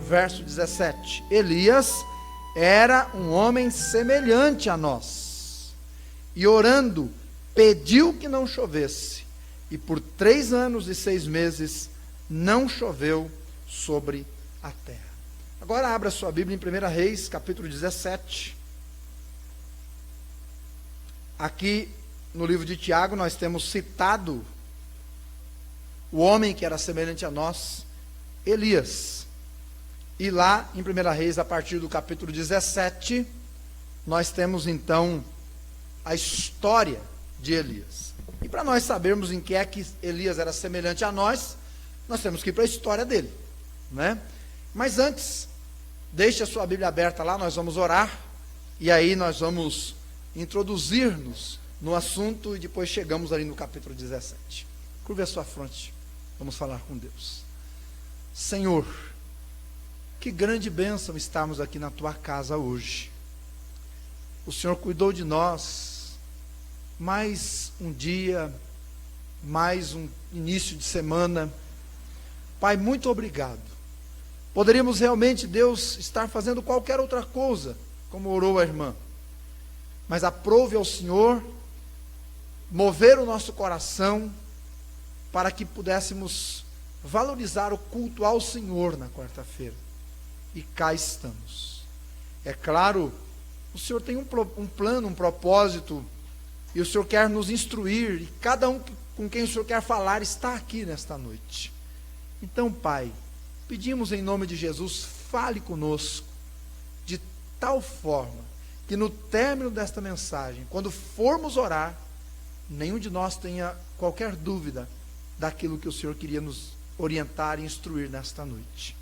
verso 17. Elias era um homem semelhante a nós, e orando, pediu que não chovesse, e por 3 anos e 6 meses não choveu sobre a terra. Agora abra sua Bíblia em 1 Reis, capítulo 17. Aqui no livro de Tiago nós temos citado o homem que era semelhante a nós, Elias. E lá em 1 Reis, a partir do capítulo 17, nós temos então a história de Elias. E para nós sabermos em que é que Elias era semelhante a nós temos que ir para a história dele, né? Mas antes, deixe a sua Bíblia aberta lá, nós vamos orar, e aí nós vamos introduzir-nos no assunto, e depois chegamos ali no capítulo 17. Curve a sua fronte, vamos falar com Deus. Senhor, que grande bênção estarmos aqui na tua casa hoje. O Senhor cuidou de nós, mais um dia, mais um início de semana. Pai, muito obrigado. Poderíamos realmente, Deus, estar fazendo qualquer outra coisa, como orou a irmã, mas aprove ao Senhor mover o nosso coração para que pudéssemos valorizar o culto ao Senhor na quarta-feira. E cá estamos. É claro, o Senhor tem um plano, um propósito, e o Senhor quer nos instruir, e cada um com quem o Senhor quer falar está aqui nesta noite. Então, Pai, pedimos em nome de Jesus, fale conosco, de tal forma, que no término desta mensagem, quando formos orar, nenhum de nós tenha qualquer dúvida daquilo que o Senhor queria nos orientar e instruir nesta noite.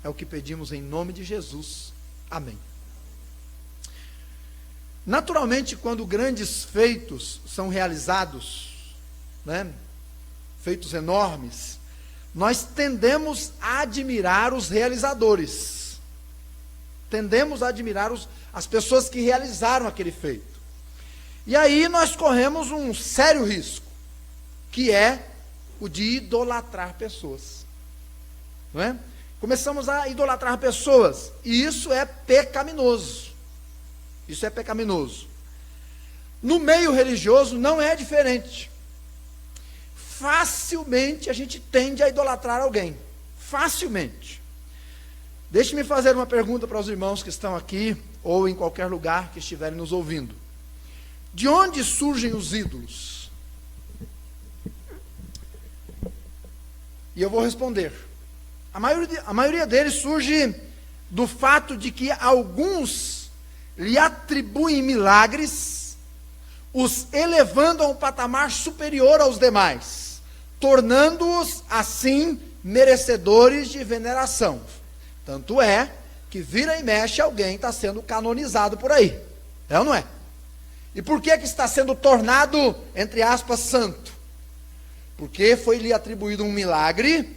É o que pedimos em nome de Jesus. Amém. Naturalmente, quando grandes feitos são realizados, né, feitos enormes, nós tendemos a admirar os realizadores. Tendemos a admirar as pessoas que realizaram aquele feito. E aí nós corremos um sério risco, que é o de idolatrar pessoas. Não é? Começamos a idolatrar pessoas, e isso é pecaminoso. Isso é pecaminoso. No meio religioso não é diferente. Facilmente a gente tende a idolatrar alguém. Facilmente. Deixe-me fazer uma pergunta para os irmãos que estão aqui, ou em qualquer lugar que estiverem nos ouvindo. De onde surgem os ídolos? E eu vou responder. A maioria deles surge do fato de que alguns lhe atribuem milagres, os elevando a um patamar superior aos demais, tornando-os, assim, merecedores de veneração. Tanto é que vira e mexe alguém está sendo canonizado por aí. É ou não é? E por que está sendo tornado, entre aspas, santo? Porque foi-lhe atribuído um milagre,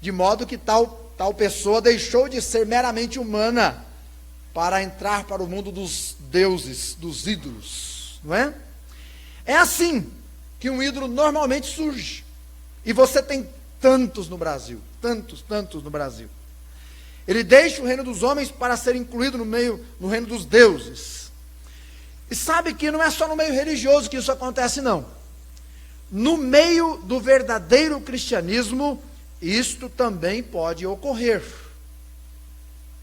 de modo que tal pessoa deixou de ser meramente humana para entrar para o mundo dos deuses, dos ídolos, não é? É assim que um ídolo normalmente surge. E você tem tantos no Brasil, tantos no Brasil. Ele deixa o reino dos homens para ser incluído no reino dos deuses. E sabe que não é só no meio religioso que isso acontece, não. No meio do verdadeiro cristianismo, isto também pode ocorrer.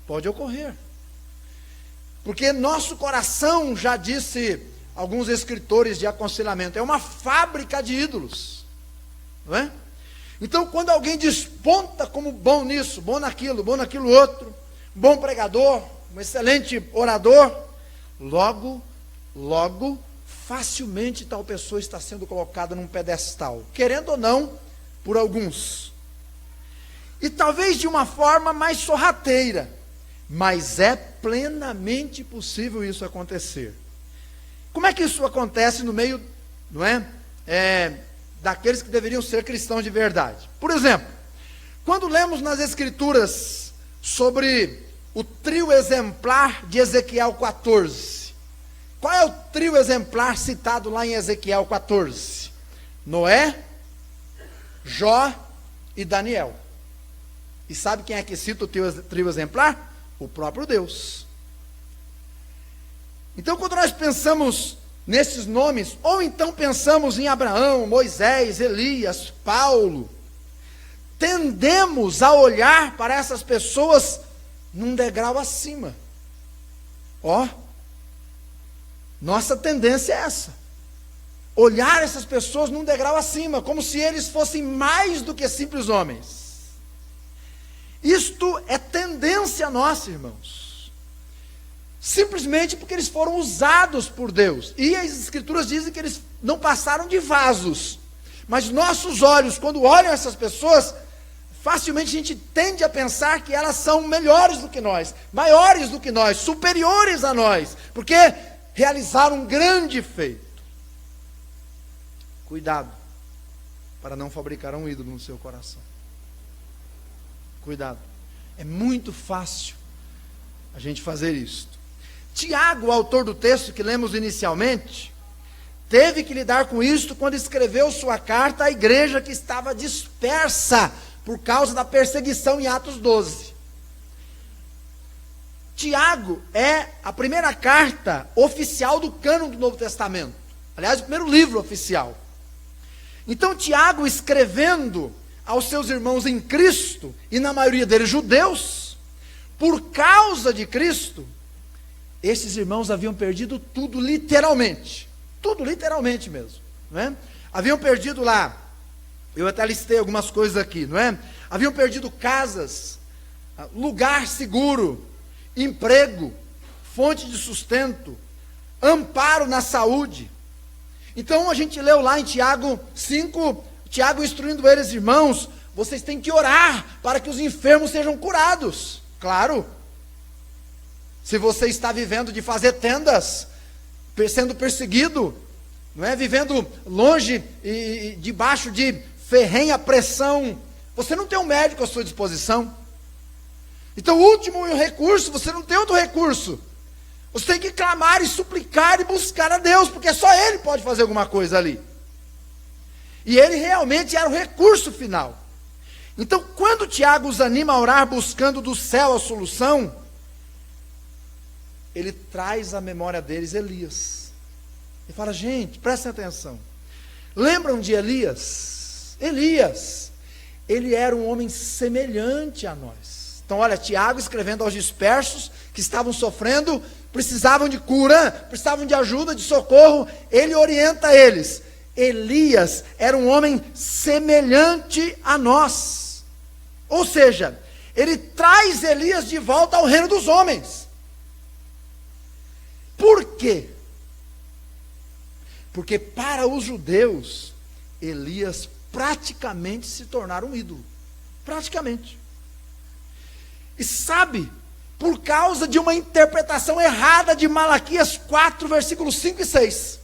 Pode ocorrer. Porque nosso coração, já disse alguns escritores de aconselhamento, é uma fábrica de ídolos. Não é? Então, quando alguém desponta como bom nisso, bom naquilo outro, bom pregador, um excelente orador, logo, facilmente tal pessoa está sendo colocada num pedestal, querendo ou não, por alguns. E talvez de uma forma mais sorrateira, mas é plenamente possível isso acontecer. Como é que isso acontece no meio, não é? Daqueles que deveriam ser cristãos de verdade? Por exemplo, quando lemos nas Escrituras sobre o trio exemplar de Ezequiel 14, qual é o trio exemplar citado lá em Ezequiel 14? Noé, Jó e Daniel. E sabe quem é que cita o trio exemplar? O próprio Deus. Então, quando nós pensamos nesses nomes, ou então pensamos em Abraão, Moisés, Elias, Paulo, tendemos a olhar para essas pessoas num degrau acima. Nossa tendência é essa. Olhar essas pessoas num degrau acima, como se eles fossem mais do que simples homens. Isto é tendência nossa, irmãos. Simplesmente porque eles foram usados por Deus. E as Escrituras dizem que eles não passaram de vasos. Mas nossos olhos, quando olham essas pessoas, facilmente a gente tende a pensar que elas são melhores do que nós, maiores do que nós, superiores a nós, porque realizaram um grande feito. Cuidado, para não fabricar um ídolo no seu coração. Cuidado, é muito fácil a gente fazer isso. Tiago, o autor do texto que lemos inicialmente, teve que lidar com isso quando escreveu sua carta à igreja que estava dispersa por causa da perseguição em Atos 12. Tiago é a primeira carta oficial do cânon do Novo Testamento. Aliás, o primeiro livro oficial. Então, Tiago, escrevendo aos seus irmãos em Cristo, e na maioria deles judeus, por causa de Cristo, esses irmãos haviam perdido tudo literalmente mesmo, não é? Haviam perdido lá, eu até listei algumas coisas aqui, não é? Haviam perdido casas, lugar seguro, emprego, fonte de sustento, amparo na saúde. Então a gente leu lá em Tiago 5, Tiago instruindo eles, irmãos, vocês têm que orar para que os enfermos sejam curados. Claro, se você está vivendo de fazer tendas, sendo perseguido, não é? Vivendo longe e debaixo de ferrenha pressão, você não tem um médico à sua disposição. Então, o último recurso, você não tem outro recurso. Você tem que clamar e suplicar e buscar a Deus, porque só Ele pode fazer alguma coisa ali. E Ele realmente era o recurso final. Então, quando Tiago os anima a orar buscando do céu a solução, ele traz à memória deles Elias. Ele fala, gente, prestem atenção. Lembram de Elias? Elias, ele era um homem semelhante a nós. Então, olha, Tiago escrevendo aos dispersos que estavam sofrendo, precisavam de cura, precisavam de ajuda, de socorro, ele orienta eles. Elias era um homem semelhante a nós. Ou seja, ele traz Elias de volta ao reino dos homens. Por quê? Porque para os judeus, Elias praticamente se tornara um ídolo. Praticamente. E sabe, por causa de uma interpretação errada de Malaquias 4, versículos 5 e 6.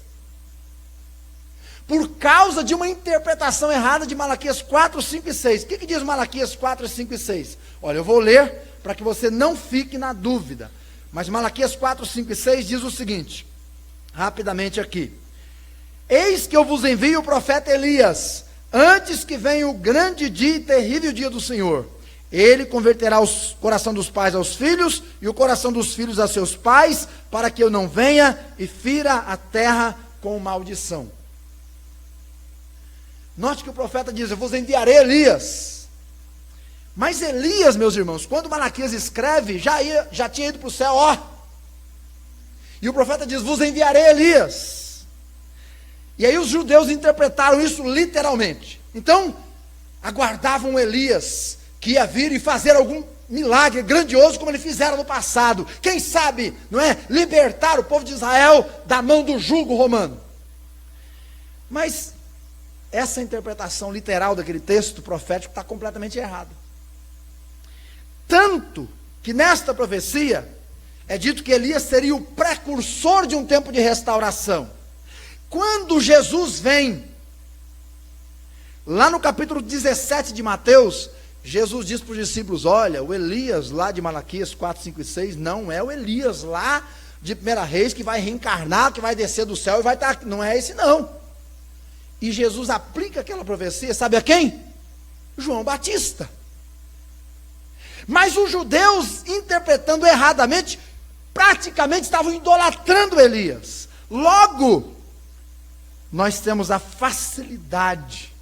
Por causa de uma interpretação errada de Malaquias 4, 5 e 6. O que diz Malaquias 4, 5 e 6? Olha, eu vou ler para que você não fique na dúvida. Mas Malaquias 4, 5 e 6 diz o seguinte, rapidamente aqui. Eis que eu vos envio o profeta Elias, antes que venha o grande dia e terrível dia do Senhor. Ele converterá o coração dos pais aos filhos, e o coração dos filhos a seus pais, para que eu não venha e fira a terra com maldição. Note que o profeta diz, eu vos enviarei Elias. Mas Elias, meus irmãos, quando Malaquias escreve, já tinha ido para o céu, E o profeta diz, vos enviarei Elias. E aí os judeus interpretaram isso literalmente. Então, aguardavam Elias, que ia vir e fazer algum milagre grandioso, como ele fizera no passado. Quem sabe, não é? Libertar o povo de Israel da mão do jugo romano. Mas essa interpretação literal daquele texto profético está completamente errada. Tanto que nesta profecia é dito que Elias seria o precursor de um tempo de restauração. Quando Jesus vem, lá no capítulo 17 de Mateus, Jesus diz para os discípulos, olha, o Elias lá de Malaquias 4, 5 e 6, não é o Elias lá de 1 Reis que vai reencarnar, que vai descer do céu e vai estar, não é esse não. E Jesus aplica aquela profecia, sabe a quem? João Batista. Mas os judeus, interpretando erradamente, praticamente estavam idolatrando Elias. Logo, nós temos a facilidade,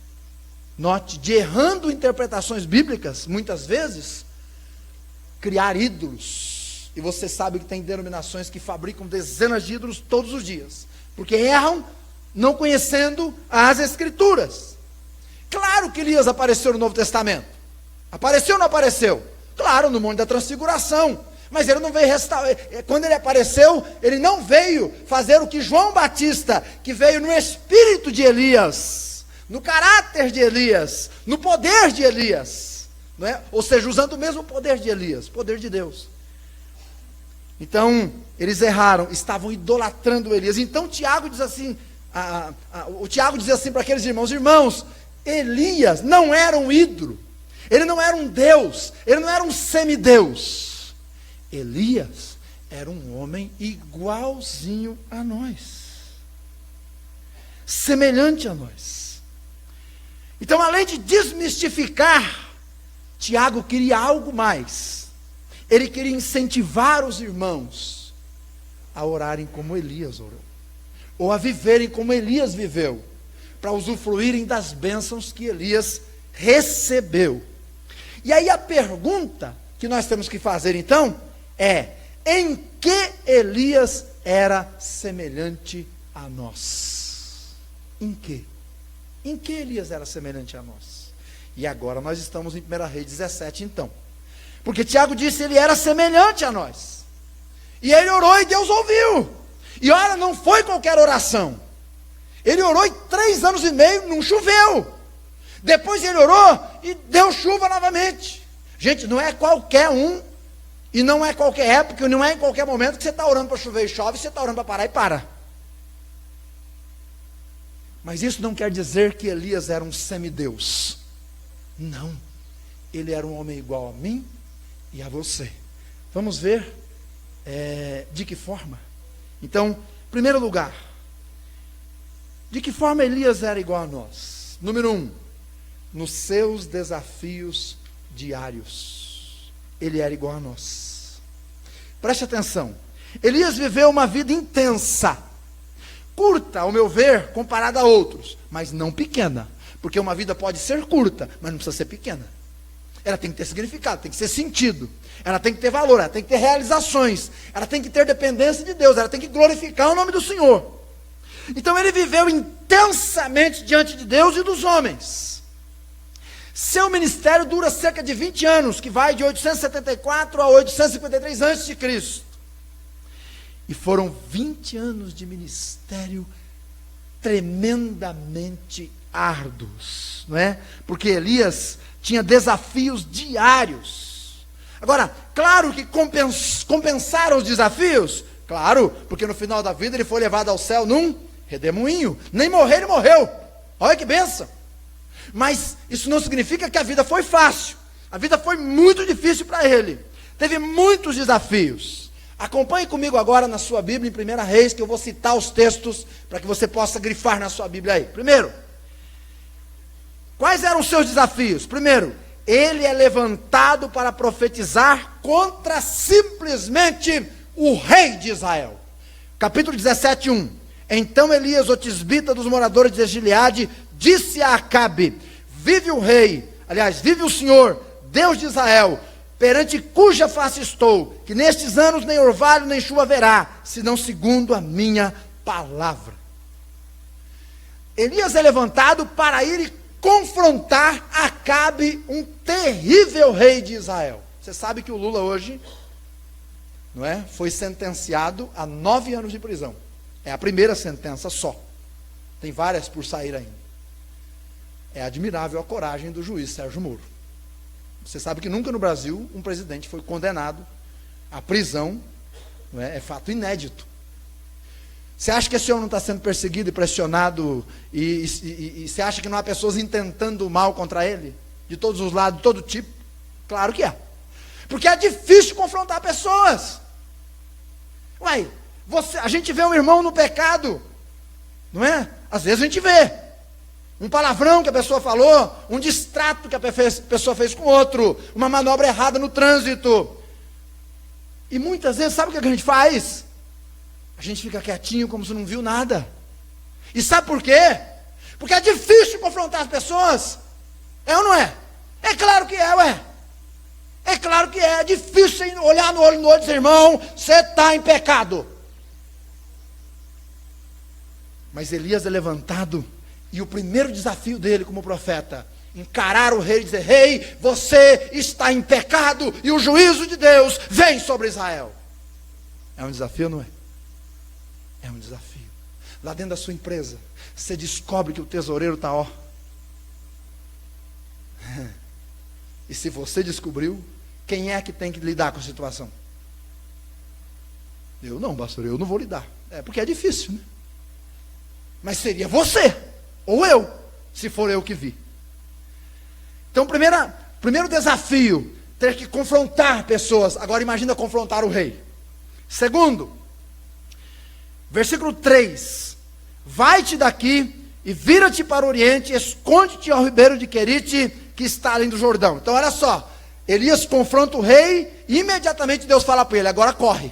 note, de errando interpretações bíblicas, muitas vezes, criar ídolos. E você sabe que tem denominações que fabricam dezenas de ídolos todos os dias, porque erram não conhecendo as Escrituras. Claro que Elias apareceu no Novo Testamento. Apareceu ou não apareceu? Claro, no Monte da Transfiguração. Mas ele não veio restaurar. Quando ele apareceu, ele não veio fazer o que João Batista, que veio no espírito de Elias, no caráter de Elias, no poder de Elias, não é? Ou seja, usando o mesmo poder de Elias, poder de Deus. Então, eles erraram, estavam idolatrando Elias. Então, Tiago diz assim, o Tiago diz assim para aqueles irmãos: irmãos, Elias não era um ídolo, ele não era um Deus, ele não era um semideus. Elias era um homem igualzinho a nós, semelhante a nós. Então, além de desmistificar, Tiago queria algo mais. Ele queria incentivar os irmãos a orarem como Elias orou, ou a viverem como Elias viveu, para usufruírem das bênçãos que Elias recebeu. E aí a pergunta que nós temos que fazer então é: em que Elias era semelhante a nós? Em que? Em que Elias era semelhante a nós? E agora nós estamos em 1 Reis 17 então. Porque Tiago disse: ele era semelhante a nós. E ele orou e Deus ouviu. E olha, não foi qualquer oração. Ele orou e 3 anos e meio não choveu. Depois ele orou e deu chuva novamente. Gente, não é qualquer um, e não é qualquer época, e não é em qualquer momento que você está orando para chover e chove, você está orando para parar e para. Mas isso não quer dizer que Elias era um semideus. Não. Ele era um homem igual a mim e a você. Vamos ver de que forma. Então, em primeiro lugar, de que forma Elias era igual a nós? Número 1, nos seus desafios diários, ele era igual a nós. Preste atenção, Elias viveu uma vida intensa, curta, ao meu ver, comparada a outros, mas não pequena, porque uma vida pode ser curta, mas não precisa ser pequena. Ela tem que ter significado, tem que ser sentido, ela tem que ter valor, ela tem que ter realizações, ela tem que ter dependência de Deus, ela tem que glorificar o nome do Senhor. Então ele viveu intensamente diante de Deus e dos homens. Seu ministério dura cerca de 20 anos, que vai de 874 a 853 a.C. E foram 20 anos de ministério tremendamente árduos, não é? Porque Elias tinha desafios diários. Agora, claro que compensaram os desafios, claro, porque no final da vida ele foi levado ao céu num redemoinho, nem morrer ele morreu, olha que bênção. Mas isso não significa que a vida foi fácil, a vida foi muito difícil para ele, teve muitos desafios. Acompanhe comigo agora na sua Bíblia, em 1 Reis, que eu vou citar os textos, para que você possa grifar na sua Bíblia aí. Primeiro, quais eram os seus desafios? Primeiro, ele é levantado para profetizar contra simplesmente o rei de Israel. Capítulo 17, 1. Então Elias, o tisbita dos moradores de Gileade, disse a Acabe: vive o rei, aliás, vive o Senhor, Deus de Israel, perante cuja face estou, que nestes anos nem orvalho nem chuva haverá, senão segundo a minha palavra. Elias é levantado para ir e confrontar Acabe, um terrível rei de Israel. Você sabe que o Lula hoje, não é, foi sentenciado a 9 anos de prisão. É a primeira sentença só. Tem várias por sair ainda. É admirável a coragem do juiz Sérgio Moro. Você sabe que nunca no Brasil um presidente foi condenado à prisão, não é? É fato inédito. Você acha que esse homem não está sendo perseguido e pressionado, e você acha que não há pessoas intentando o mal contra ele? De todos os lados, de todo tipo? Claro que é. Porque é difícil confrontar pessoas. Uai, a gente vê um irmão no pecado, não é? Às vezes a gente vê. um palavrão que a pessoa falou, um distrato que a pessoa fez com outro, uma manobra errada no trânsito. E muitas vezes, sabe o que a gente faz? A gente fica quietinho como se não viu nada. E sabe por quê? Porque é difícil confrontar as pessoas. É ou não é? É claro que é, ué. É claro que é difícil olhar no olho e dizer, irmão, você está em pecado. Mas Elias é levantado, e o primeiro desafio dele como profeta, encarar o rei e dizer, rei, você está em pecado, e o juízo de Deus vem sobre Israel. É um desafio, não é? É um desafio. Lá dentro da sua empresa, você descobre que o tesoureiro está, ó. E se você descobriu, quem é que tem que lidar com a situação? Eu não, pastor, eu não vou lidar. É porque é difícil, né? Mas seria você, ou eu, se for eu que vi. Então, primeiro desafio, ter que confrontar pessoas. Agora imagina confrontar o rei. Segundo, versículo 3. Vai-te daqui e vira-te para o oriente, esconde-te ao ribeiro de Querite, que está além do Jordão. Então olha só, Elias confronta o rei, e imediatamente Deus fala para ele, agora corre.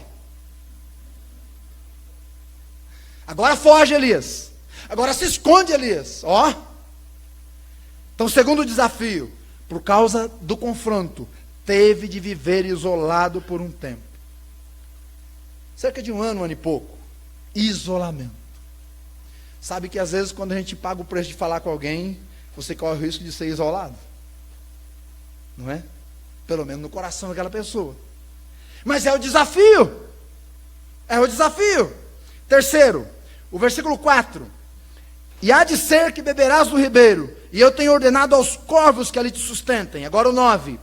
Agora foge, Elias. Agora se esconde, Elias. Ó. Então, segundo desafio, por causa do confronto, teve de viver isolado por um tempo. Cerca de um ano e pouco. Isolamento. Sabe que às vezes quando a gente paga o preço de falar com alguém, você corre o risco de ser isolado. Não é? Pelo menos no coração daquela pessoa. Mas é o desafio. É o desafio. Terceiro, o versículo 4. E há de ser que beberás do ribeiro, e eu tenho ordenado aos corvos que ali te sustentem. Agora o 9.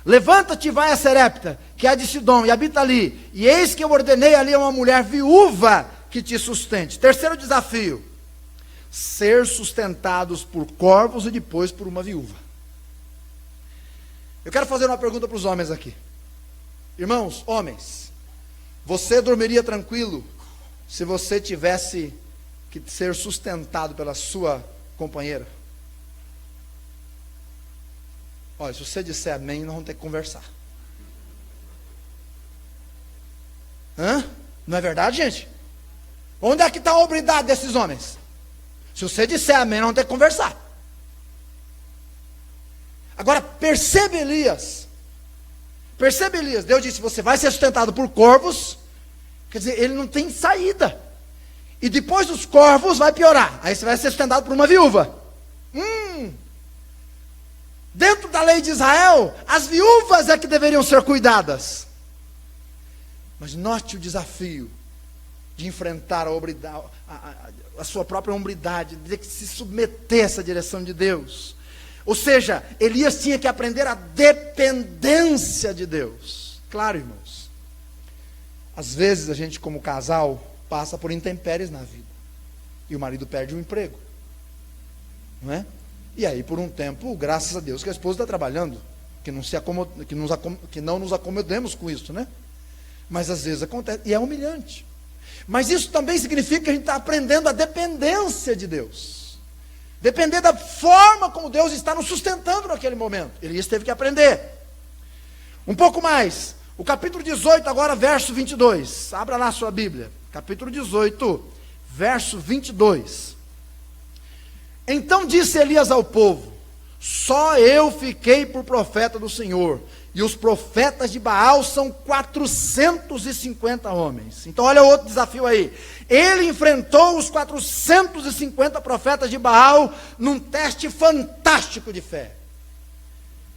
Levanta-te e vai a Serepta, que é de Sidom, e habita ali. E eis que eu ordenei ali a uma mulher viúva que te sustente. Terceiro desafio. Ser sustentados por corvos e depois por uma viúva. Eu quero fazer uma pergunta para os homens aqui. Irmãos, homens, você dormiria tranquilo se você tivesse que ser sustentado pela sua companheira? Olha, se você disser amém, nós vamos ter que conversar. Hã? Não é verdade, gente? Onde é que está a hombridade desses homens? Se você disser amém, nós vamos ter que conversar. Agora, percebe Elias. Percebe Elias. Deus disse, você vai ser sustentado por corvos. Quer dizer, ele não tem saída. E depois dos corvos vai piorar. Aí você vai ser sustentado por uma viúva. Dentro da lei de Israel, as viúvas é que deveriam ser cuidadas. Mas note o desafio de enfrentar a sua própria hombridade, de ter que se submeter a essa direção de Deus. Ou seja, Elias tinha que aprender a dependência de Deus. Claro, irmãos, às vezes a gente como casal passa por intempéries na vida, e o marido perde o emprego, não é? E aí por um tempo, graças a Deus que a esposa está trabalhando, que não nos acomodemos com isso, né? Mas às vezes acontece, e é humilhante. Mas isso também significa que a gente está aprendendo a dependência de Deus. Depender da forma como Deus está nos sustentando naquele momento. Elias teve que aprender. Um pouco mais. O capítulo 18 agora, verso 22. Abra lá a sua Bíblia. Capítulo 18, verso 22. Então disse Elias ao povo, só eu fiquei por profeta do Senhor, e os profetas de Baal são 450 homens. Então olha outro desafio aí. Ele enfrentou os 450 profetas de Baal num teste fantástico de fé.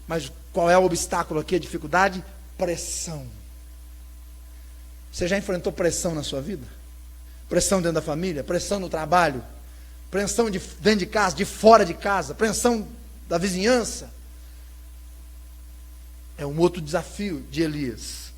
Mas qual é o obstáculo aqui, a dificuldade? Pressão. Você já enfrentou pressão na sua vida? Pressão dentro da família, pressão no trabalho, pressão dentro de casa, de fora de casa, pressão da vizinhança. É um outro desafio de Elias.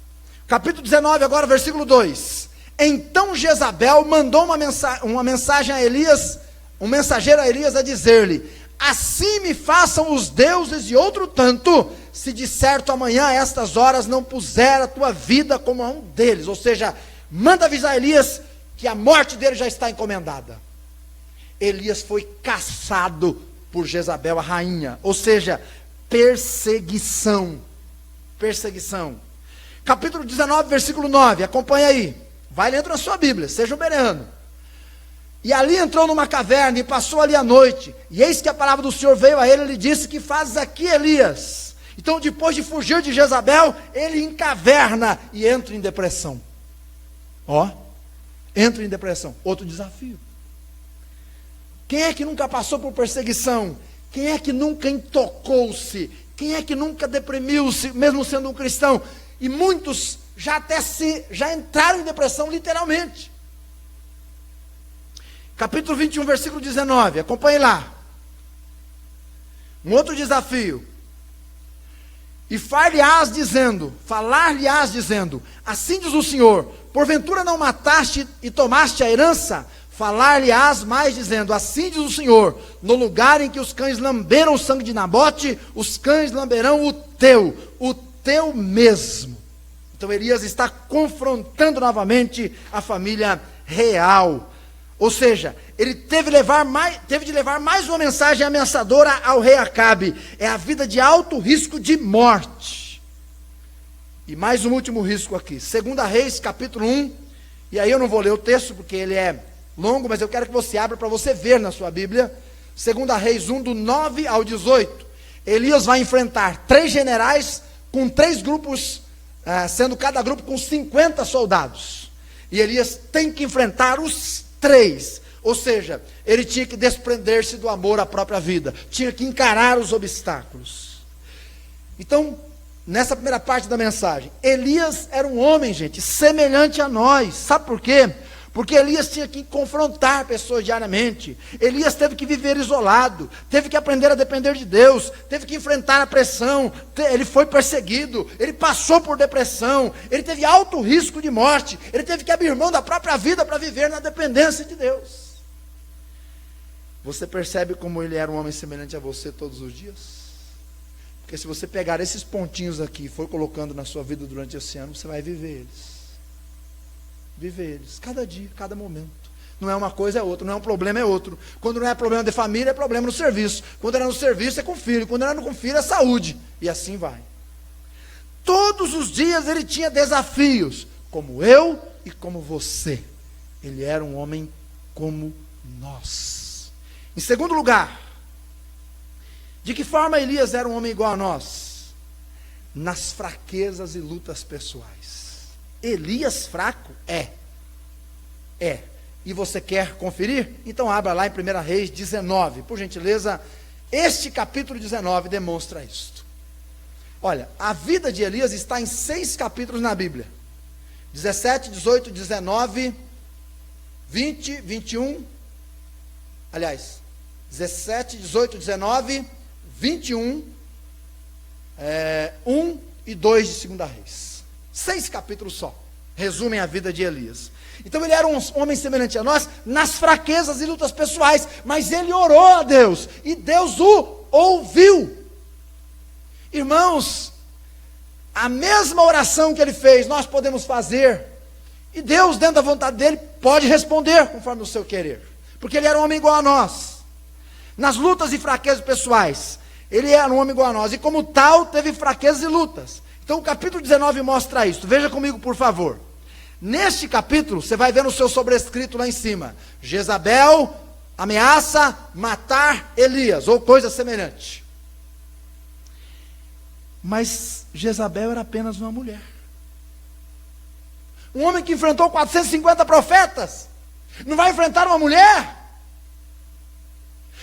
Capítulo 19 agora, versículo 2. Então Jezabel mandou uma mensagem a Elias, um mensageiro a Elias a dizer-lhe, assim me façam os deuses de outro tanto, se de certo amanhã a estas horas não puser a tua vida como a um deles. Ou seja, manda avisar Elias que a morte dele já está encomendada. Elias foi caçado por Jezabel, a rainha. Ou seja, perseguição. Perseguição. Capítulo 19, versículo 9. Acompanha aí. Vai lendo na sua Bíblia, seja um bereano. E ali entrou numa caverna e passou ali a noite. E eis que a palavra do Senhor veio a ele e lhe disse: que fazes aqui, Elias? Então, depois de fugir de Jezabel, ele encaverna e entra em depressão. Ó, entra em depressão. Outro desafio. Quem é que nunca passou por perseguição? Quem é que nunca intocou-se? Quem é que nunca deprimiu-se, mesmo sendo um cristão? E muitos já entraram em depressão literalmente. Capítulo 21, versículo 19, acompanhe lá. Um outro desafio. E falar-lhe-ás dizendo, assim diz o Senhor, porventura não mataste e tomaste a herança? Falar-lhe-ás mais dizendo, assim diz o Senhor, no lugar em que os cães lamberam o sangue de Nabote, os cães lamberão o teu mesmo. Então Elias está confrontando novamente a família real. Ou seja, ele teve de levar mais uma mensagem ameaçadora ao rei Acabe. É a vida de alto risco de morte. E mais um último risco aqui. 2 Reis, capítulo 1. E aí eu não vou ler o texto, porque ele é longo, mas eu quero que você abra para você ver na sua Bíblia. 2 Reis 1, do 9 ao 18. Elias vai enfrentar 3 generais com 3 grupos, sendo cada grupo com 50 soldados. E Elias tem que enfrentar os 3, ou seja, ele tinha que desprender-se do amor à própria vida, tinha que encarar os obstáculos. Então, nessa primeira parte da mensagem, Elias era um homem, gente, semelhante a nós. Sabe por quê? Porque Elias tinha que confrontar pessoas diariamente. Elias teve que viver isolado, teve que aprender a depender de Deus, teve que enfrentar a pressão, ele foi perseguido, ele passou por depressão, ele teve alto risco de morte, ele teve que abrir mão da própria vida para viver na dependência de Deus. Você percebe como ele era um homem semelhante a você todos os dias? Porque se você pegar esses pontinhos aqui e for colocando na sua vida durante esse ano, você vai viver eles. Viver eles, cada dia, cada momento. Não é uma coisa, é outra, não é um problema, é outro. Quando não é problema de família, é problema no serviço. Quando era no serviço, é com filho. Quando era com filho, é saúde. E assim vai. Todos os dias ele tinha desafios, como eu e como você. Ele era um homem como nós. Em segundo lugar, de que forma Elias era um homem igual a nós? Nas fraquezas e lutas pessoais. Elias fraco? É. E você quer conferir? Então abra lá em 1 Reis 19. Por gentileza, este capítulo 19 demonstra isto. Olha, a vida de Elias está em 6 capítulos na Bíblia. 17, 18, 19, 20, 21. Aliás, 17, 18, 19, 21, 1 e 2 de 2 Reis. 6 capítulos só, resumem a vida de Elias. Então ele era um homem semelhante a nós, nas fraquezas e lutas pessoais, mas ele orou a Deus, e Deus o ouviu. Irmãos, a mesma oração que ele fez, nós podemos fazer, e Deus, dentro da vontade dele, pode responder conforme o seu querer, porque ele era um homem igual a nós. Nas lutas e fraquezas pessoais, ele era um homem igual a nós, e como tal, teve fraquezas e lutas. Então o capítulo 19 mostra isso. Veja comigo, por favor. Neste capítulo, você vai ver no seu sobrescrito lá em cima: Jezabel ameaça matar Elias, ou coisa semelhante. Mas Jezabel era apenas uma mulher. Um homem que enfrentou 450 profetas, não vai enfrentar uma mulher?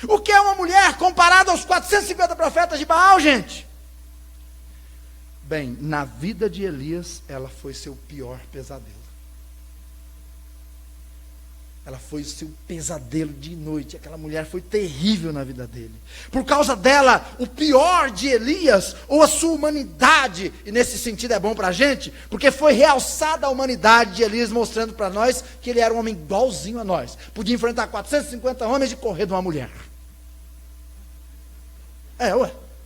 O que é uma mulher comparada aos 450 profetas de Baal, gente? Bem, na vida de Elias, ela foi seu pior pesadelo. Ela foi o seu pesadelo de noite. Aquela mulher foi terrível na vida dele. Por causa dela, o pior de Elias, ou a sua humanidade, e nesse sentido é bom para a gente, porque foi realçada a humanidade de Elias, mostrando para nós que ele era um homem igualzinho a nós. Podia enfrentar 450 homens e correr de uma mulher.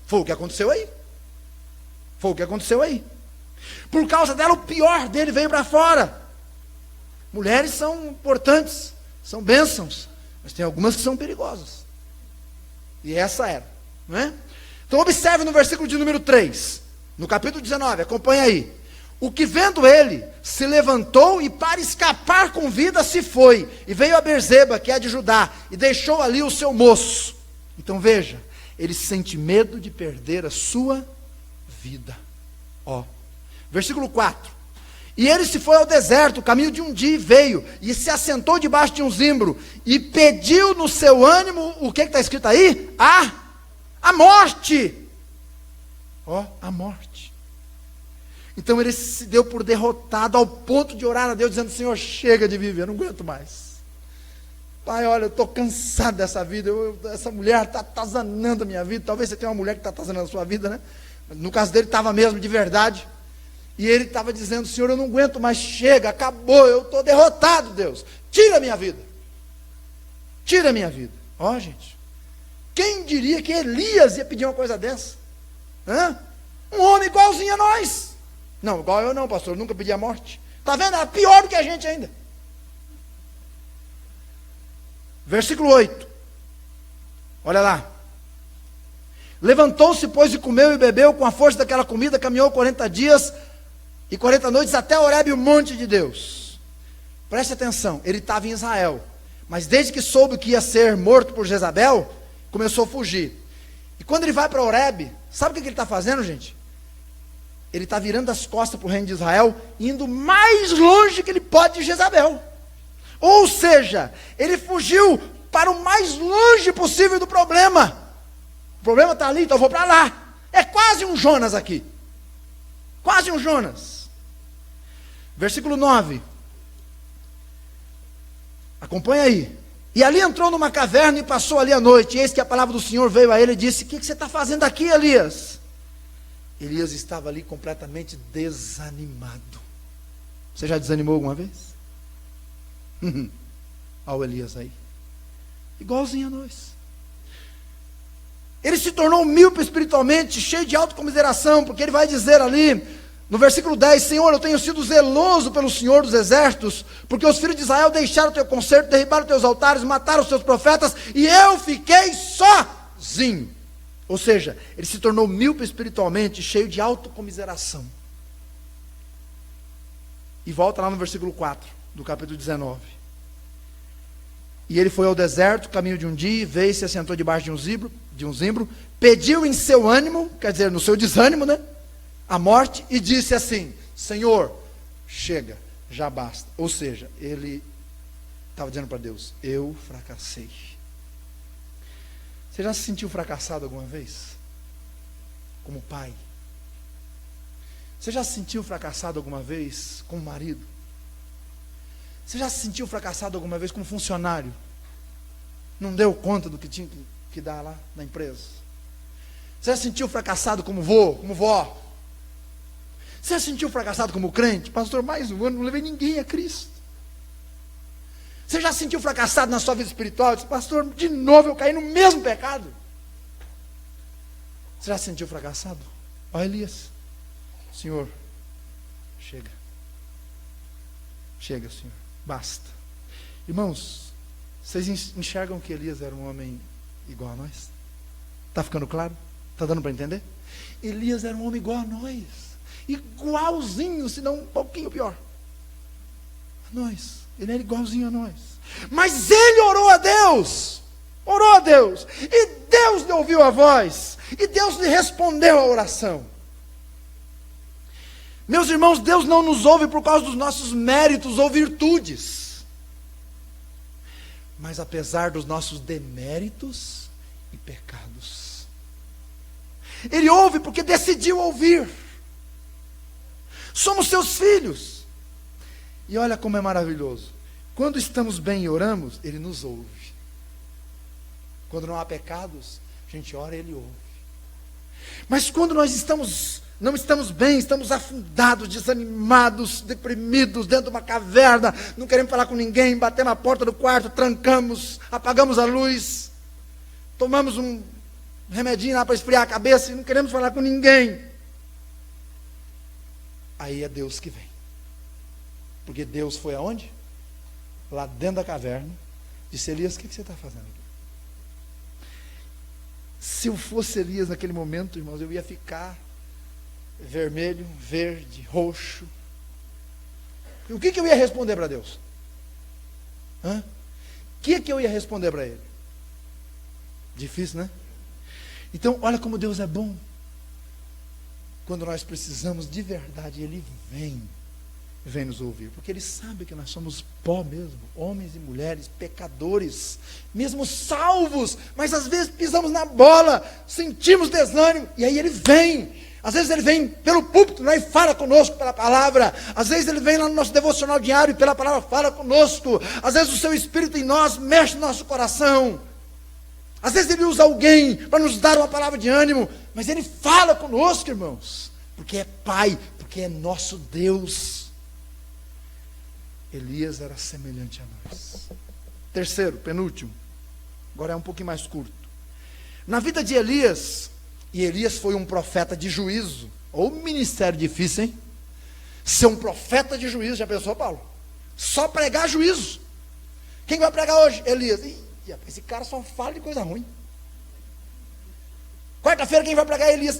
Foi o que aconteceu aí. Foi o que aconteceu aí. Por causa dela, o pior dele veio para fora. Mulheres são importantes, são bênçãos, Mas tem algumas que são perigosas. E essa era, não é? Então observe no versículo de número 3, no capítulo 19, acompanha aí. O que vendo ele, se levantou e para escapar com vida se foi, e veio a Berzeba, que é de Judá, e deixou ali o seu moço. Então veja, ele sente medo de perder a sua vida. Ó, versículo 4. E ele se foi ao deserto, caminho de um dia, e veio, e se assentou debaixo de um zimbro, e pediu no seu ânimo, o que está escrito aí? A morte. Ó, a morte. Então ele se deu por derrotado, ao ponto de orar a Deus, dizendo: Senhor, chega de viver, eu não aguento mais. Pai, olha, eu estou cansado dessa vida, essa mulher está atazanando a minha vida. Talvez você tenha uma mulher que está atazanando a sua vida, né? No caso dele estava mesmo, de verdade. E ele estava dizendo: Senhor, eu não aguento mais, chega, acabou, eu estou derrotado, Deus. Tira a minha vida. Tira a minha vida. Ó, gente, quem diria que Elias ia pedir uma coisa dessa? Um homem igualzinho a nós. Não, igual eu não, pastor, eu nunca pedi a morte. Está vendo? Era pior do que a gente ainda. Versículo 8. Olha lá. Levantou-se, pois, e comeu e bebeu, com a força daquela comida, caminhou 40 dias e 40 noites até Horebe, o monte de Deus. Preste atenção, ele estava em Israel, mas desde que soube que ia ser morto por Jezabel, começou a fugir. E quando ele vai para Horebe, sabe o que ele está fazendo, gente? Ele está virando as costas para o reino de Israel, indo mais longe que ele pode de Jezabel. Ou seja, ele fugiu para o mais longe possível do problema. O problema está ali, então eu vou para lá. É quase um Jonas aqui. Quase um Jonas. Versículo 9. Acompanha aí. E ali entrou numa caverna e passou ali a noite. E eis que a palavra do Senhor veio a ele e disse: o que você está fazendo aqui, Elias? Elias estava ali completamente desanimado. Você já desanimou alguma vez? Olha o Elias aí. Igualzinho a nós. Ele se tornou míope espiritualmente, cheio de autocomiseração, porque ele vai dizer ali, no versículo 10, Senhor, eu tenho sido zeloso pelo Senhor dos exércitos, porque os filhos de Israel deixaram o teu concerto, derribaram os teus altares, mataram os teus profetas, e eu fiquei sozinho. Ou seja, ele se tornou míope espiritualmente, cheio de autocomiseração. E volta lá no versículo 4, do capítulo 19. E ele foi ao deserto, caminho de um dia, veio e se assentou debaixo de um zimbro, pediu em seu ânimo, quer dizer, no seu desânimo, né, a morte, e disse assim: Senhor, chega, já basta. Ou seja, ele estava dizendo para Deus: eu fracassei. Você já se sentiu fracassado alguma vez? Como pai? Você já se sentiu fracassado alguma vez como marido? Você já se sentiu fracassado alguma vez como funcionário? Não deu conta do que tinha que dar lá na empresa? Você já se sentiu fracassado como vô, como vó? Você já se sentiu fracassado como crente? Pastor, mais um ano, não levei ninguém a Cristo. Você já se sentiu fracassado na sua vida espiritual? Disse: pastor, de novo eu caí no mesmo pecado. Você já se sentiu fracassado? Ó Elias, Senhor, chega. Chega, Senhor, basta. Irmãos, vocês enxergam que Elias era um homem igual a nós? Está ficando claro? Está dando para entender? Elias era um homem igual a nós. Igualzinho, se não um pouquinho pior. A nós. Ele era igualzinho a nós. Mas ele orou a Deus. Orou a Deus. E Deus lhe ouviu a voz. E Deus lhe respondeu a oração. Meus irmãos, Deus não nos ouve por causa dos nossos méritos ou virtudes. Mas apesar dos nossos deméritos e pecados. Ele ouve porque decidiu ouvir. Somos seus filhos. E olha como é maravilhoso. Quando estamos bem e oramos, Ele nos ouve. Quando não há pecados, a gente ora e Ele ouve. Mas quando nós não estamos bem, estamos afundados, desanimados, deprimidos, dentro de uma caverna, não queremos falar com ninguém, batemos a porta do quarto, trancamos, apagamos a luz, tomamos um remedinho lá para esfriar a cabeça e não queremos falar com ninguém. Aí é Deus que vem. Porque Deus foi aonde? Lá dentro da caverna, Disse: Elias, o que você está fazendo aqui? Se eu fosse Elias naquele momento, irmãos, eu ia ficar vermelho, verde, roxo. E o que eu ia responder para Deus? O que eu ia responder para Ele? Difícil, né? Então, olha como Deus é bom. Quando nós precisamos de verdade, Ele vem nos ouvir, porque Ele sabe que nós somos pó mesmo, homens e mulheres, pecadores, mesmo salvos, mas às vezes pisamos na bola, sentimos desânimo, e aí Ele vem. Às vezes Ele vem pelo púlpito, né, e fala conosco pela palavra. Às vezes Ele vem lá no nosso devocional diário e pela palavra fala conosco. Às vezes o Seu Espírito em nós mexe no nosso coração. Às vezes Ele usa alguém para nos dar uma palavra de ânimo, mas Ele fala conosco, irmãos, porque é Pai, porque é nosso Deus. Elias era semelhante a nós. Terceiro, penúltimo, agora é um pouquinho mais curto. Na vida de Elias, e Elias foi um profeta de juízo, ou ministério difícil, hein? Ser um profeta de juízo, já pensou, Paulo? Só pregar juízo. Quem vai pregar hoje? Elias. Ih, esse cara só fala de coisa ruim. Quarta-feira quem vai pregar é Elias.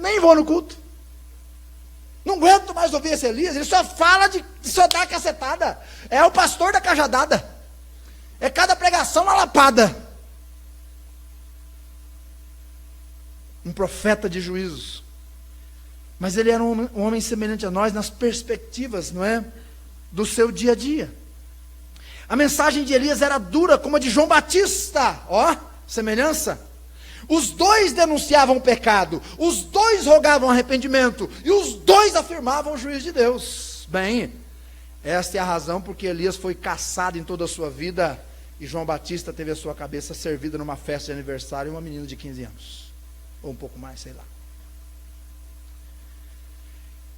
Nem vou no culto. Não aguento mais ouvir esse Elias. Ele só fala só dá cacetada. É o pastor da cajadada. É cada pregação uma lapada. Um profeta de juízo. Mas ele era um homem semelhante a nós nas perspectivas, não é? Do seu dia a dia. A mensagem de Elias era dura como a de João Batista. Ó, semelhança. Os dois denunciavam o pecado, os dois rogavam arrependimento, e os dois afirmavam o juízo de Deus. Bem, esta é a razão porque Elias foi caçado em toda a sua vida, e João Batista teve a sua cabeça servida numa festa de aniversário de uma menina de 15 anos, ou um pouco mais, sei lá.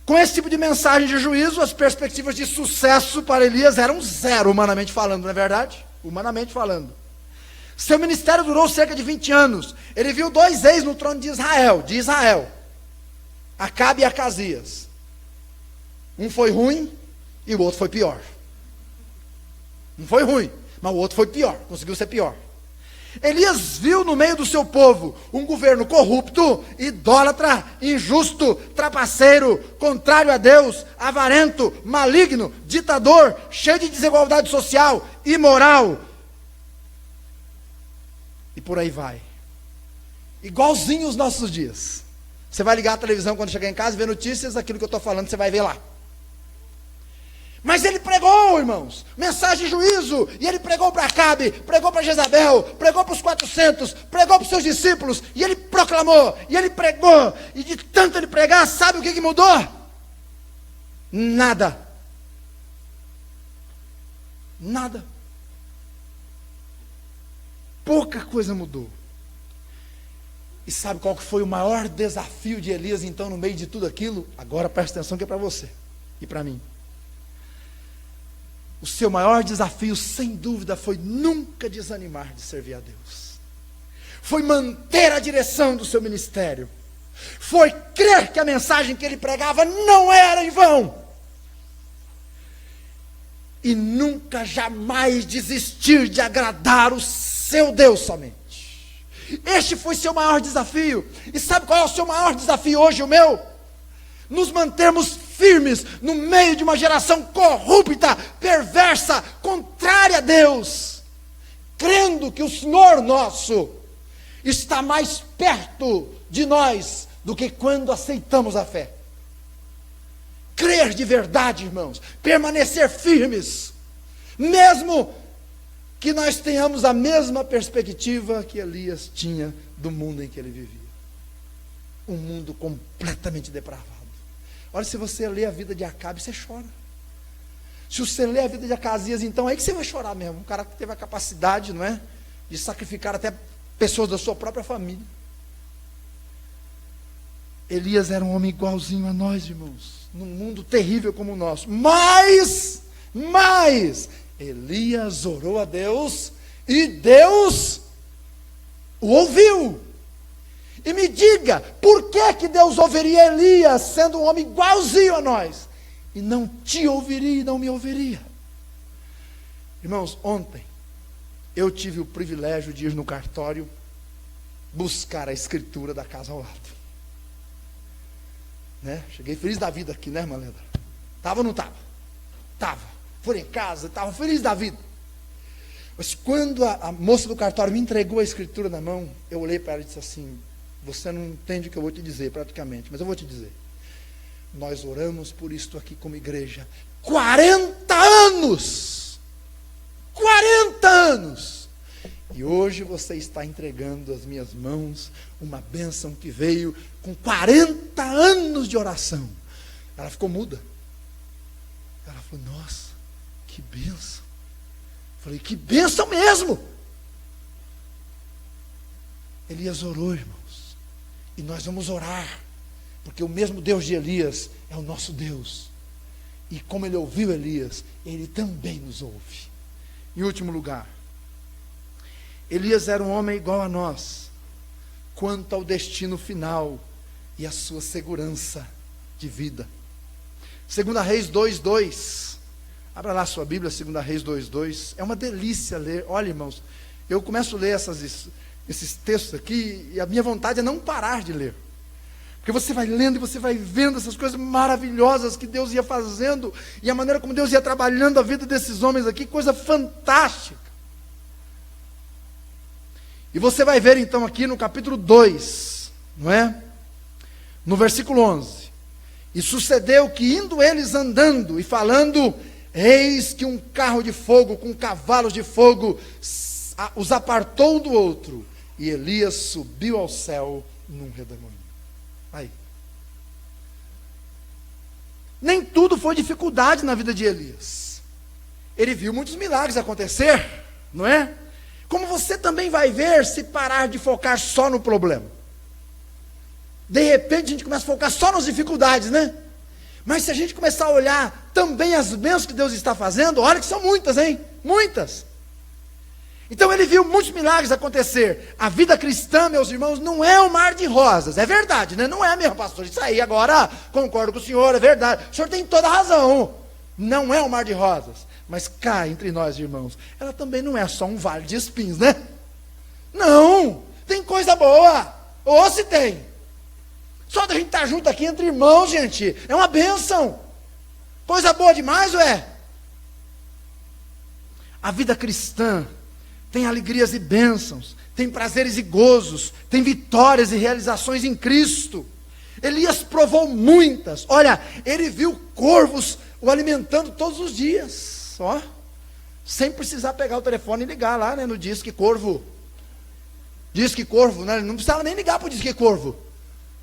Com esse tipo de mensagem de juízo, as perspectivas de sucesso para Elias eram zero, humanamente falando, não é verdade? Humanamente falando. Seu ministério durou cerca de 20 anos. Ele viu 2 reis no trono de Israel. Acabe e Acasias. Um foi ruim e o outro foi pior. Um foi ruim, mas o outro foi pior, conseguiu ser pior. Elias viu no meio do seu povo um governo corrupto, idólatra, injusto, trapaceiro, contrário a Deus, avarento, maligno, ditador, cheio de desigualdade social, imoral. E por aí vai. Igualzinho os nossos dias. Você vai ligar a televisão quando chegar em casa e ver notícias, aquilo que eu estou falando, você vai ver lá. Mas ele pregou, irmãos, mensagem de juízo, e ele pregou para Acabe, pregou para Jezabel, pregou para os 400, pregou para os seus discípulos, e ele proclamou, e ele pregou, e de tanto ele pregar, sabe o que mudou? Nada. Nada. Pouca coisa mudou. E sabe qual que foi o maior desafio de Elias, então, no meio de tudo aquilo? Agora presta atenção que é para você e para mim. O seu maior desafio, sem dúvida, foi nunca desanimar de servir a Deus. Foi manter a direção do seu ministério. Foi crer que a mensagem que ele pregava não era em vão. E nunca, jamais desistir de agradar o seu Deus somente. Este foi seu maior desafio. E sabe qual é o seu maior desafio hoje, o meu? Nos mantermos firmes no meio de uma geração corrupta, perversa, contrária a Deus, crendo que o Senhor nosso está mais perto de nós do que quando aceitamos a fé. Crer de verdade, irmãos, permanecer firmes, mesmo que nós tenhamos a mesma perspectiva que Elias tinha do mundo em que ele vivia. Um mundo completamente depravado. Olha, se você lê a vida de Acabe, você chora. Se você lê a vida de Acasias, então, aí que você vai chorar mesmo. Um cara que teve a capacidade, não é? De sacrificar até pessoas da sua própria família. Elias era um homem igualzinho a nós, irmãos. Num mundo terrível como o nosso. Mas, Elias orou a Deus e Deus o ouviu. E me diga, por que Deus ouviria Elias, sendo um homem igualzinho a nós, e não te ouviria e não me ouviria? Irmãos, ontem, eu tive o privilégio de ir no cartório buscar a escritura da casa ao lado. Né? Cheguei feliz da vida aqui, né, irmã Leda? Estava ou não estava? Estava. Fui em casa, estava feliz da vida. Mas quando a moça do cartório me entregou a escritura na mão, eu olhei para ela e disse assim: você não entende o que eu vou te dizer praticamente, mas eu vou te dizer. Nós oramos por isto aqui como igreja 40 anos! 40 anos! E hoje você está entregando às minhas mãos uma bênção que veio com 40 anos de oração. Ela ficou muda. Ela falou: nossa, que bênção. Falei: que bênção mesmo. Elias orou, irmãos. E nós vamos orar, porque o mesmo Deus de Elias é o nosso Deus. E como ele ouviu Elias, ele também nos ouve. Em último lugar, Elias era um homem igual a nós, quanto ao destino final e a sua segurança de vida. 2 Reis 2:2. Abra lá a sua Bíblia, 2 Reis 2:2. É uma delícia ler. Olha, irmãos, eu começo a ler esses textos aqui e a minha vontade é não parar de ler. Porque você vai lendo e você vai vendo essas coisas maravilhosas que Deus ia fazendo e a maneira como Deus ia trabalhando a vida desses homens aqui, coisa fantástica. E você vai ver então aqui no capítulo 2, não é? No versículo 11. E sucedeu que indo eles andando e falando, eis que um carro de fogo com cavalos de fogo os apartou um do outro, e Elias subiu ao céu num redemoinho. Aí. Nem tudo foi dificuldade na vida de Elias. Ele viu muitos milagres acontecer, não é? Como você também vai ver se parar de focar só no problema. De repente a gente começa a focar só nas dificuldades, né? Mas se a gente começar a olhar também as bênçãos que Deus está fazendo, olha que são muitas, hein? Muitas. Então ele viu muitos milagres acontecer. A vida cristã, meus irmãos, não é um mar de rosas. É verdade, né? Não é mesmo, pastor. Isso aí agora, concordo com o senhor, é verdade. O senhor tem toda a razão. Não é um mar de rosas. Mas cá entre nós, irmãos, ela também não é só um vale de espinhos, né? Não, tem coisa boa. Ou se tem. Só da gente estar junto aqui entre irmãos, gente, é uma bênção. Coisa boa demais, ué. A vida cristã tem alegrias e bênçãos, tem prazeres e gozos, tem vitórias e realizações em Cristo. Elias provou muitas. Olha, ele viu corvos o alimentando todos os dias, ó, sem precisar pegar o telefone e ligar lá, né, no Disque Corvo. Disque Corvo, né, não precisava nem ligar para o Disque Corvo,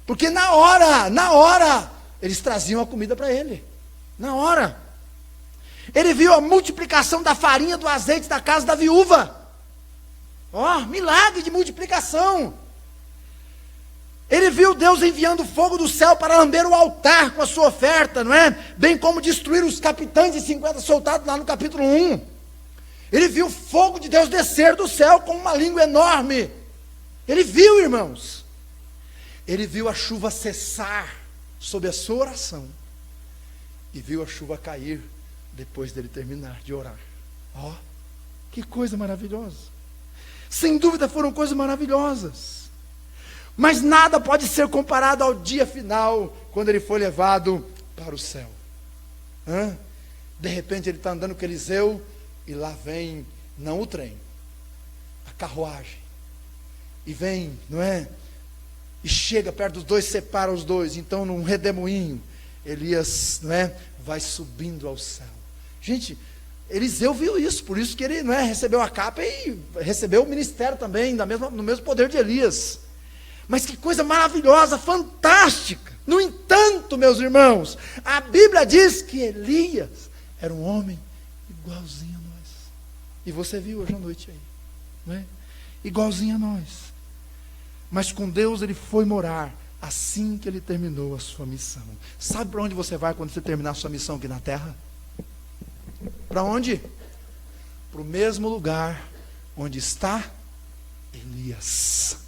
porque na hora, eles traziam a comida para ele, na hora. Ele viu a multiplicação da farinha, do azeite da casa da viúva. Ó, milagre de multiplicação. Ele viu Deus enviando fogo do céu para lamber o altar com a sua oferta, não é? Bem como destruir os capitães de 50 soldados lá no capítulo 1. Ele viu o fogo de Deus descer do céu com uma língua enorme. Ele viu, irmãos. Ele viu a chuva cessar sob a sua oração. E viu a chuva cair depois dele terminar de orar. Ó, que coisa maravilhosa. Sem dúvida foram coisas maravilhosas. Mas nada pode ser comparado ao dia final, quando ele foi levado para o céu. De repente ele está andando com Eliseu, e lá vem, não o trem, a carruagem. E vem, não é? E chega perto dos dois, separa os dois. Então num redemoinho, Elias, não é, vai subindo ao céu. Gente, Eliseu viu isso, por isso que ele, não é, recebeu a capa e recebeu o ministério também, no mesmo poder de Elias. Mas que coisa maravilhosa, fantástica. No entanto, meus irmãos, a Bíblia diz que Elias era um homem igualzinho a nós. E você viu hoje à noite aí, não é? Igualzinho a nós. Mas com Deus ele foi morar assim que ele terminou a sua missão. Sabe para onde você vai quando você terminar a sua missão aqui na terra? Para onde? Para o mesmo lugar onde está Elias.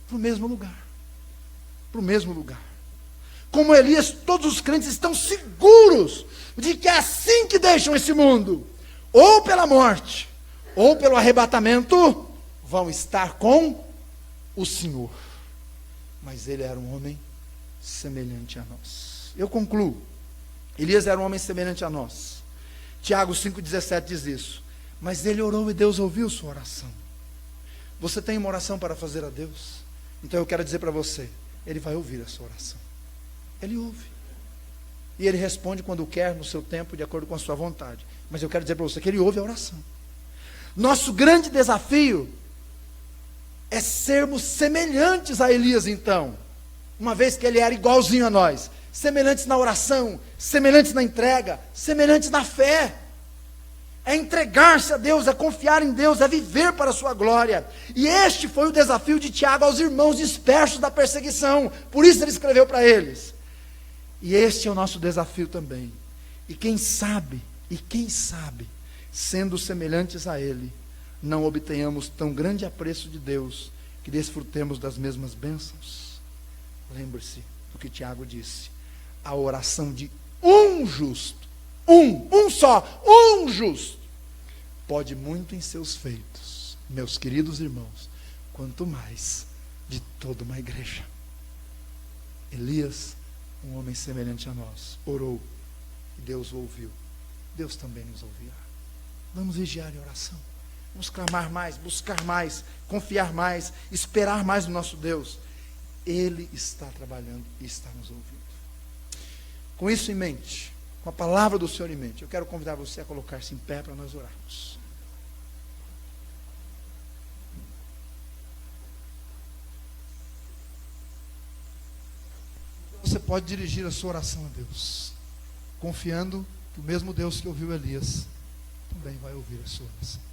Para o mesmo lugar. Para o mesmo lugar. Como Elias, todos os crentes estão seguros de que assim que deixam esse mundo, ou pela morte, ou pelo arrebatamento, vão estar com o Senhor. Mas ele era um homem semelhante a nós. Eu concluo. Elias era um homem semelhante a nós. Tiago 5,17 diz isso. Mas ele orou e Deus ouviu sua oração. Você tem uma oração para fazer a Deus? Então eu quero dizer para você, Ele vai ouvir a sua oração. Ele ouve. E Ele responde quando quer, no seu tempo, de acordo com a sua vontade. Mas eu quero dizer para você que Ele ouve a oração. Nosso grande desafio é sermos semelhantes a Elias, então. Uma vez que ele era igualzinho a nós. Semelhantes na oração, semelhantes na entrega, semelhantes na fé. É entregar-se a Deus, é confiar em Deus, é viver para a sua glória. E este foi o desafio de Tiago aos irmãos dispersos da perseguição. Por isso ele escreveu para eles. E este é o nosso desafio também. E quem sabe, sendo semelhantes a Ele, não obtenhamos tão grande apreço de Deus, que desfrutemos das mesmas bênçãos. Lembre-se do que Tiago disse. A oração de um justo, um justo, pode muito em seus feitos, meus queridos irmãos, quanto mais de toda uma igreja. Elias, um homem semelhante a nós, orou e Deus o ouviu. Deus também nos ouvirá. Vamos vigiar em oração. Vamos clamar mais, buscar mais, confiar mais, esperar mais no nosso Deus. Ele está trabalhando e está nos ouvindo. Com isso em mente, com a palavra do Senhor em mente, eu quero convidar você a colocar-se em pé para nós orarmos. Você pode dirigir a sua oração a Deus, confiando que o mesmo Deus que ouviu Elias também vai ouvir a sua oração.